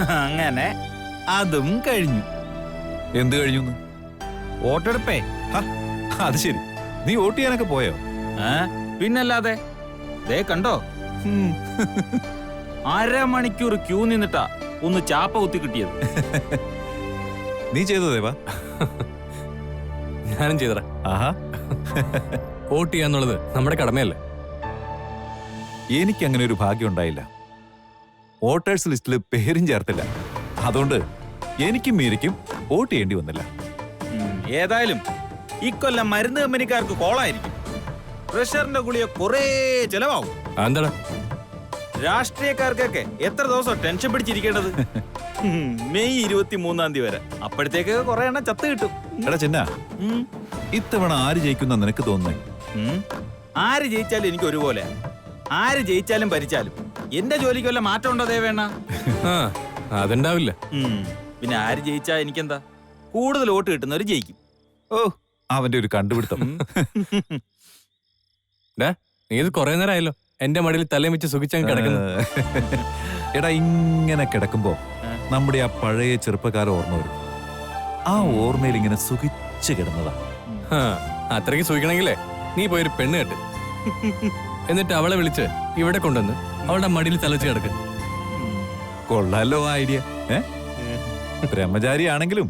അങ്ങനെ അതും കഴിഞ്ഞു. എന്ത് കഴിഞ്ഞു? വോട്ടെടുപ്പേ. അത് ശരി, നീ വോട്ട് ചെയ്യാനൊക്കെ പോയോ? പിന്നല്ലാതെ. ദേ കണ്ടോ, അരമണിക്കൂർ ക്യൂ നിന്നിട്ടാ ഒന്ന് ചാപ്പ കുത്തി കിട്ടിയത്. നീ ചെയ്തോ ദേവാ? ഞാനും ചെയ്തറ. ആഹാ, വോട്ട് ചെയ്യാന്നുള്ളത് നമ്മുടെ കടമയല്ലേ. എനിക്ക് അങ്ങനെ ഒരു ഭാഗ്യം ഉണ്ടായില്ല. വോട്ടേഴ്സ് ലിസ്റ്റിൽ പേരും ചേർത്തില്ല. അതുകൊണ്ട് എനിക്കും മീരയ്ക്കും വോട്ട് ചെയ്യേണ്ടി വന്നില്ല. ഏതായാലും ഇക്കൊല്ലം മരുന്ന് കമ്പനിക്കാർക്ക് കോളായിരിക്കും. പ്രഷറിന്റെ ഗുളിക കുറേ ചെലവാകും. എന്താ രാഷ്ട്രീയക്കാർക്കൊക്കെ എത്ര ദിവസം ടെൻഷൻ പിടിച്ചിരിക്കേണ്ടത്? മെയ് 23 വരെ. അപ്പോഴത്തേക്ക് കുറെ എണ്ണം ചത്ത് കിട്ടും. എടാ ചിന്ന, ഇത്തവണ ആര് ജയിക്കുന്ന നിനക്ക് തോന്നുന്നേ? ആര് ജയിച്ചാലും എനിക്ക് ഒരുപോലെ. ആര് ജയിച്ചാലും ഭരിച്ചാലും എന്റെ ജോലിക്ക് വല്ല മാറ്റം ഉണ്ടോ ദേവേണ്ണ? അതുണ്ടാവില്ല. പിന്നെ ആര് ജയിച്ചാ എനിക്കെന്താ? കൂടുതൽ വോട്ട് കിട്ടുന്നവര് ജയിക്കും. ഓ, അവന്റെ ഒരു കണ്ടുപിടുത്തം. നീ ഇത് കൊറേ നേരം ആയല്ലോ എന്റെ മടിയിൽ തലയും വെച്ച് സുഖിച്ചങ്ങ് കിടക്കുന്നു. എടാ, ഇങ്ങനെ കിടക്കുമ്പോ നമ്മുടെ ആ പഴയ ചെറുപ്പക്കാരെ ഓർമ്മ വരും. ആ ഓർമ്മയിൽ ഇങ്ങനെ സുഖിച്ച് കിടന്നതാ. അത്രയ്ക്ക് സുഖിക്കണമെങ്കിലേ നീ പോയൊരു പെണ്ണ് കെട്ട്. എന്നിട്ട് അവളെ വിളിച്ച് ഇവിടെ കൊണ്ടുവന്ന് അവളുടെ മടിയിൽ തലച്ച് കിടക്ക്. കൊള്ളാലോ ഐഡിയ. ബ്രഹ്മചാരി ആണെങ്കിലും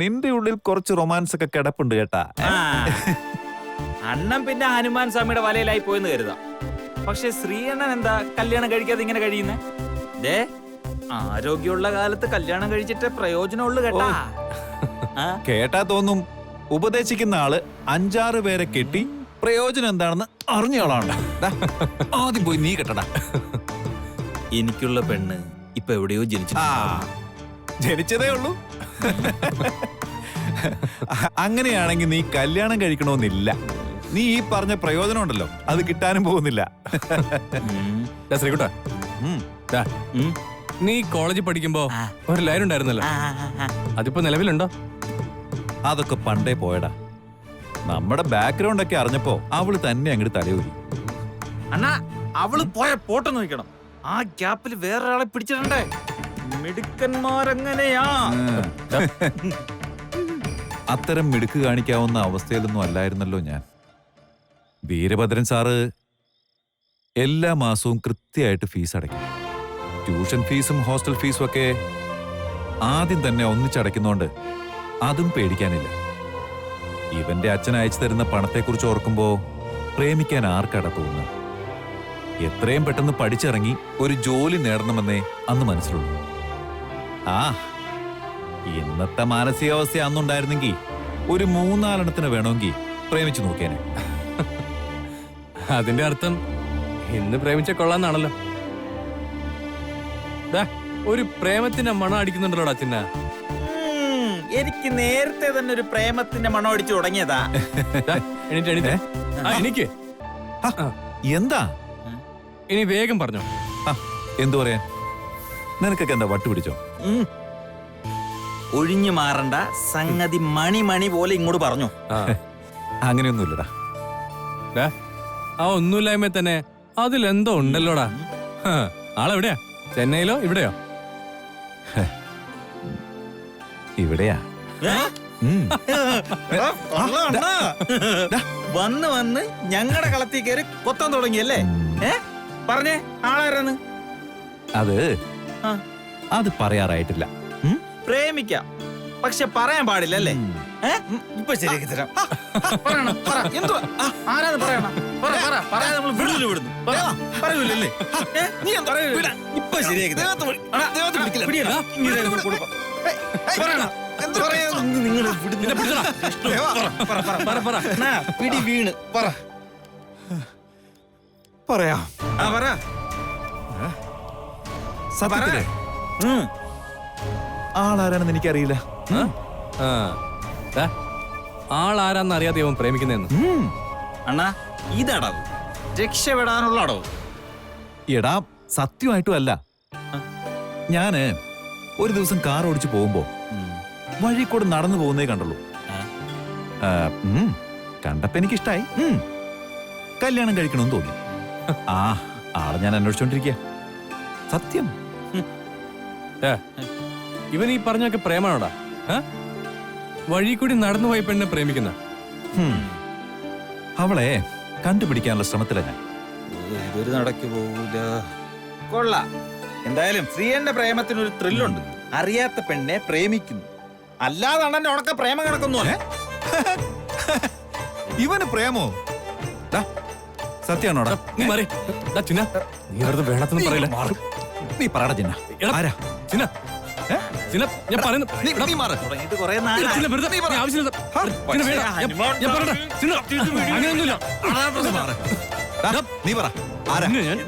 നിന്റെ ഉള്ളിൽ കുറച്ച് റൊമാൻസ് ഒക്കെ കിടപ്പുണ്ട് കേട്ടാ. അണ്ണൻ പിന്നെ ഹനുമാൻ സ്വാമിയുടെ വലയിലായി പോയെന്ന് കരുതാം. പക്ഷെ ശ്രീയണ്ണൻ എന്താ കല്യാണം കഴിക്കാതെ ഇങ്ങനെ കഴിയുന്നേ? ദേ, ആരോഗ്യമുള്ള കാലത്ത് കല്യാണം കഴിച്ചിട്ട് പ്രയോജനമുള്ളു കേട്ടാ. കേട്ടാ തോന്നും ഉപദേശിക്കുന്ന ആള് 5-6 പേരെ കെട്ടി പ്രയോജനം എന്താണെന്ന് അറിഞ്ഞോളാണ്. ആദ്യം പോയി നീ കെട്ടടാ. എനിക്കുള്ള പെണ്ണ് ഇപ്പൊ എവിടെയോ ജനിച്ചതേ ഉള്ളൂ. അങ്ങനെയാണെങ്കിൽ നീ കല്യാണം കഴിക്കണമെന്നില്ല. നീ ഈ പറഞ്ഞ പ്രയോജനം ഉണ്ടല്ലോ, അത് കിട്ടാനും പോകുന്നില്ല. ശ്രീകുട്ടാ, നീ കോളേജിൽ പഠിക്കുമ്പോ ഒരു ലൈൻ ഉണ്ടായിരുന്നല്ലോ, അതിപ്പോ നിലവിലുണ്ടോ? അതൊക്കെ പണ്ടേ പോയടാ. നമ്മുടെ ബാക്ക്ഗ്രൗണ്ട് ഒക്കെ അറിഞ്ഞപ്പോ അവള് തന്നെ അങ്ങോട്ട് തലയൂരി. അണ്ണാ, അവള് പോയ പോട്ടെ നോക്കണം. ആ ഗ്യാപ്പിൽ വേറൊരാളെ പിടിച്ചിട്ടുണ്ടേ. മിടുക്കന്മാരെങ്ങനെയാ? അത്തരം മിടുക്ക് കാണിക്കാവുന്ന അവസ്ഥയിലൊന്നും അല്ലായിരുന്നല്ലോ ഞാൻ. വീരഭദ്രൻ സാറ് എല്ലാ മാസവും കൃത്യമായിട്ട് ഫീസ് അടയ്ക്കും. ട്യൂഷൻ ഫീസും ഹോസ്റ്റൽ ഫീസും ഒക്കെ ആദ്യം തന്നെ ഒന്നിച്ചടയ്ക്കുന്നോണ്ട് അതും പേടിക്കാനില്ല. ഇവന്റെ അച്ഛൻ അയച്ചു തരുന്ന പണത്തെക്കുറിച്ച് ഓർക്കുമ്പോ പ്രേമിക്കാൻ ആർക്കട തോന്നുക? എത്രയും പെട്ടെന്ന് പഠിച്ചിറങ്ങി ഒരു ജോലി നേടണമെന്നേ അന്ന് മനസ്സിലുള്ളൂ. ഇന്നത്തെ മാനസികാവസ്ഥ അന്നുണ്ടായിരുന്നെങ്കിൽ ഒരു 3-4 വേണമെങ്കിൽ പ്രേമിച്ചു നോക്കിയാനെ. അതിന്റെ അർത്ഥം ഇന്ന് പ്രേമിച്ച കൊള്ളാന്നാണല്ലോ. ഒരു പ്രേമത്തിന്റെ മണം അടിക്കുന്നുണ്ടല്ലോടാ ചിന്ന. എനിക്ക് നേരത്തെ തന്നെ ഒരു പ്രേമത്തിന്റെ മണം അടിച്ചു തുടങ്ങിയതാ. എനിക്ക് എന്താ ഇനി വേഗം പറഞ്ഞോ. എന്തു പറയാൻ? നിനക്കൊക്കെ എന്താ വട്ടു പിടിച്ചോ? ഒഴിഞ്ഞു മാറണ്ട സംഗതി മണി പോലെ ഇങ്ങോട്ട് പറഞ്ഞു. അങ്ങനെയൊന്നുമില്ലടാ. ആ ഒന്നുമില്ലായ്മ തന്നെ അതിലെന്തോ ഉണ്ടല്ലോടാ. ആളെവിടെയാ? ചെന്നൈയിലോ ഇവിടെയോ? ഇവിടെയാ. വന്ന് ഞങ്ങളുടെ കളത്തിൽ കയറി കൊത്താൻ തുടങ്ങിയല്ലേ? പറഞ്ഞേ, ആളാരാന്ന്? അത് പറയാറായിട്ടില്ല. പ്രേമിക്കാം, പക്ഷെ പറയാൻ പാടില്ലല്ലേ? ഇപ്പൊ ശരിയാക്കി തരാം. ആരാന്ന് പറയണം. പറയൂലല്ലേ? ഇപ്പൊ ശരിയാക്കി പിടി വീണ് പറ. പറയാം. സത്യത്തില് ആളാരാണെന്ന് എനിക്കറിയില്ല. ആളാരാന്ന് അറിയാതെ അവൻ പ്രേമിക്കുന്നതെന്ന്. അണ്ണാ, ഇതടവ് രക്ഷപ്പെടാനുള്ള അടവ്. എടാ, സത്യമായിട്ടും അല്ല. ഞാന് ഒരു ദിവസം കാർ ഓടിച്ചു പോകുമ്പോ വഴി കൂടെ നടന്നു പോകുന്നേ കണ്ടുള്ളൂ. കണ്ടപ്പോ എനിക്കിഷ്ടായി. കല്യാണം കഴിക്കണമെന്ന് തോന്നി. ആളെ ഞാൻ അന്വേഷിച്ചോണ്ടിരിക്കുക. സത്യം. ഇവൻ ഈ പറഞ്ഞൊക്കെ പ്രേമാണോടാ? വഴി കൂടി നടന്നുപോയ പെണ്ണെ പ്രേമിക്കുന്ന അവളെ കണ്ടുപിടിക്കാനുള്ള ശ്രമത്തില ഞാൻ. ഇതൊരു നടക്ക് പോകൂല. കൊള്ളാം. എന്തായാലും ശ്രീയന്റെ പ്രേമത്തിനൊരു ത്രില്ലുണ്ട്. അറിയാത്ത പെണ്ണെ പ്രേമിക്കുന്നു. അല്ലാതെ അണ്ണന്റെ ഉണക്ക പ്രേമ കണക്കൊന്നും ഇവന് പ്രേമോ? സത്യാണോടാ? നീ മാറി. ചിന്ന, നീ വെറുതെ വേണത്തൊന്നും പറയില്ല. നീ പറയടാ ചിന്ന. ആരാ ചിന്ന? ചിന്ന, ഞാൻ പറയുന്നു. തുടങ്ങിയിട്ട് കുറെ ചിന്ന, വെറുതെ നീ ആവശ്യമില്ല. ചിന്ന, വേണ്ട. ഞാൻ പറയട്ടെ. ചിന്ന, അങ്ങനെയൊന്നുമില്ല. നീ പറ ആരാ? ഞാൻ